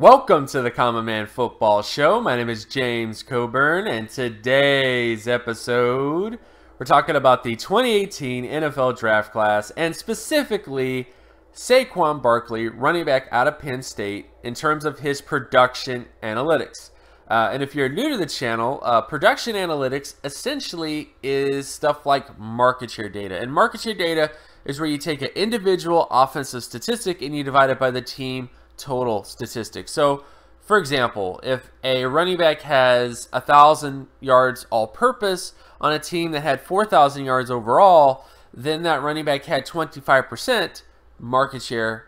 Welcome to the Common Man Football Show. My name is James Coburn, and today's episode, we're talking about the 2018 NFL Draft Class, and specifically Saquon Barkley, running back out of Penn State, in terms of his production analytics. And if you're new to the channel, production analytics essentially is stuff like market share data. And market share data is where you take an individual offensive statistic and you divide it by the team total statistics. So, for example, if a running back has 1,000 yards all-purpose on a team that had 4,000 yards overall, then that running back had 25% market share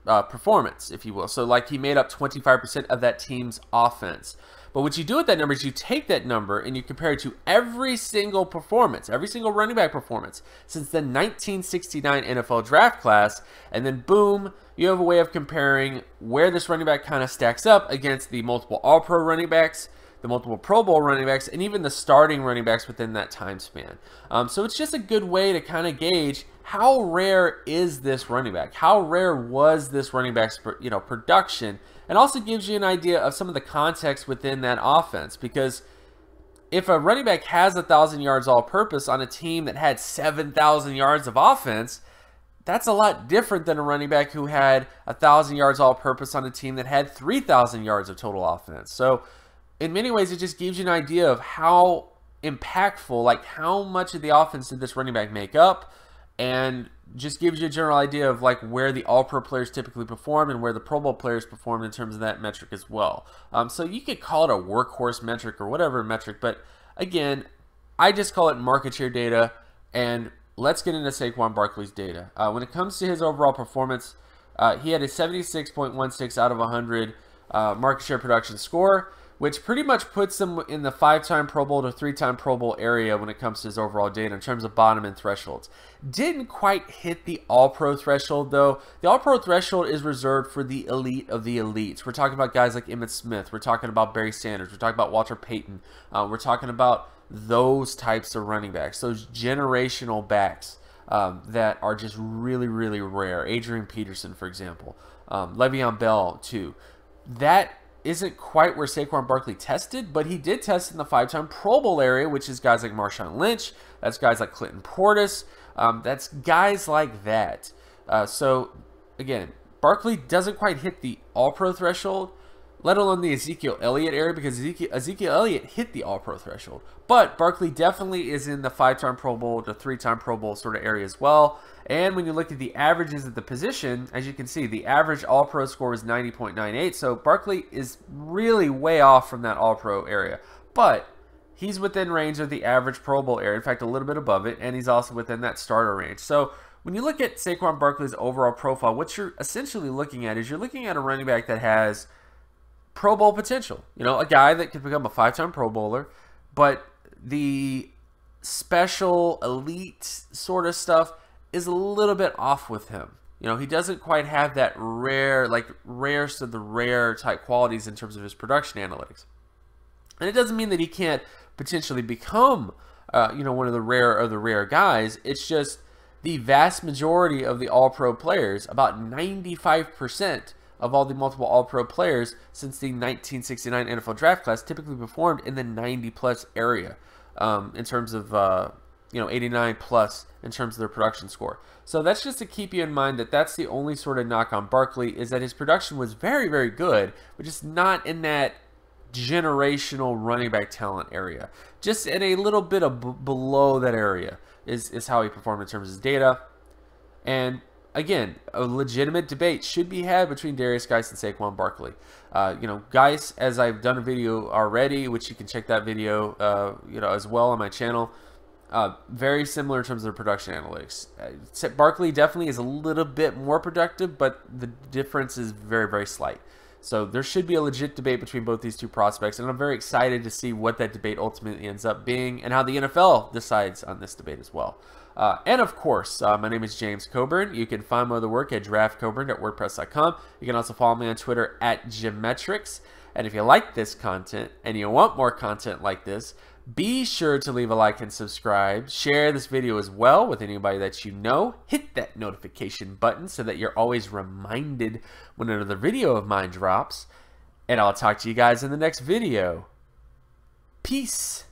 performance, if you will. So, like, he made up 25% of that team's offense. But what you do with that number is you take that number and you compare it to every single performance, every single running back performance since the 1969 NFL Draft Class, and then boom, you have a way of comparing where this running back kind of stacks up against the multiple All-Pro running backs, the multiple Pro Bowl running backs, and even the starting running backs within that time span. So it's just a good way to kind of gauge how rare is this running back? How rare was this running back's production? And also gives you an idea of some of the context within that offense. Because if a running back has 1,000 yards all-purpose on a team that had 7,000 yards of offense, that's a lot different than a running back who had 1,000 yards all-purpose on a team that had 3,000 yards of total offense. So in many ways, it just gives you an idea of how impactful, like how much of the offense did this running back make up, and just gives you a general idea of like where the All-Pro players typically perform and where the Pro Bowl players performed in terms of that metric as well. So you could call it a workhorse metric or whatever metric, but again, I just call it market share data. And let's get into Saquon Barkley's data. When it comes to his overall performance, he had a 76.16 out of 100 market share production score, which pretty much puts him in the 5-time Pro Bowl to 3-time Pro Bowl area when it comes to his overall data in terms of bottom end thresholds. Didn't quite hit the All-Pro threshold, though. The All-Pro threshold is reserved for the elite of the elites. We're talking about guys like Emmitt Smith. We're talking about Barry Sanders. We're talking about Walter Payton. We're talking about those types of running backs, those generational backs that are just really, really rare. Adrian Peterson, for example. Le'Veon Bell, too. That isn't quite where Saquon Barkley tested, but he did test in the 5-time Pro Bowl area, which is guys like Marshawn Lynch. That's guys like Clinton Portis. That's guys like that. So, again, Barkley doesn't quite hit the All-Pro threshold, let alone the Ezekiel Elliott area, because Ezekiel Elliott hit the All-Pro threshold. But Barkley definitely is in the 5-time Pro Bowl to 3-time Pro Bowl sort of area as well. And when you look at the averages at the position, as you can see, the average All-Pro score was 90.98. So Barkley is really way off from that All-Pro area. But he's within range of the average Pro Bowl area. In fact, a little bit above it. And he's also within that starter range. So when you look at Saquon Barkley's overall profile, what you're essentially looking at is you're looking at a running back that has Pro Bowl potential. You know, a guy that could become a 5-time Pro Bowler. But the special elite sort of stuff is a little bit off with him. You know, he doesn't quite have that rare, like rarest of the rare type qualities in terms of his production analytics. And it doesn't mean that he can't potentially become, one of the rare guys. It's just the vast majority of the All-Pro players, about 95% of all the multiple All-Pro players since the 1969 NFL Draft Class, typically performed in the 90-plus area in terms of 89 plus in terms of their production score. So that's just to keep you in mind that that's the only sort of knock on Barkley, is that his production was very, very good, but just not in that generational running back talent area. Just in a little bit of below that area is how he performed in terms of his data. And again, a legitimate debate should be had between Derrius Guice and Saquon Barkley. Guice, as I've done a video already, which you can check that video, as well on my channel. Very similar in terms of their production analytics. Barkley definitely is a little bit more productive, but the difference is very, very slight. So there should be a legit debate between both these two prospects, and I'm very excited to see what that debate ultimately ends up being and how the NFL decides on this debate as well. And of course, my name is James Coburn. You can find my other work at draftcoburn.wordpress.com. You can also follow me on Twitter at Gymmetrics. And if you like this content and you want more content like this, be sure to leave a like and subscribe. Share this video as well with anybody that you know. Hit that notification button so that you're always reminded when another video of mine drops. And I'll talk to you guys in the next video. Peace.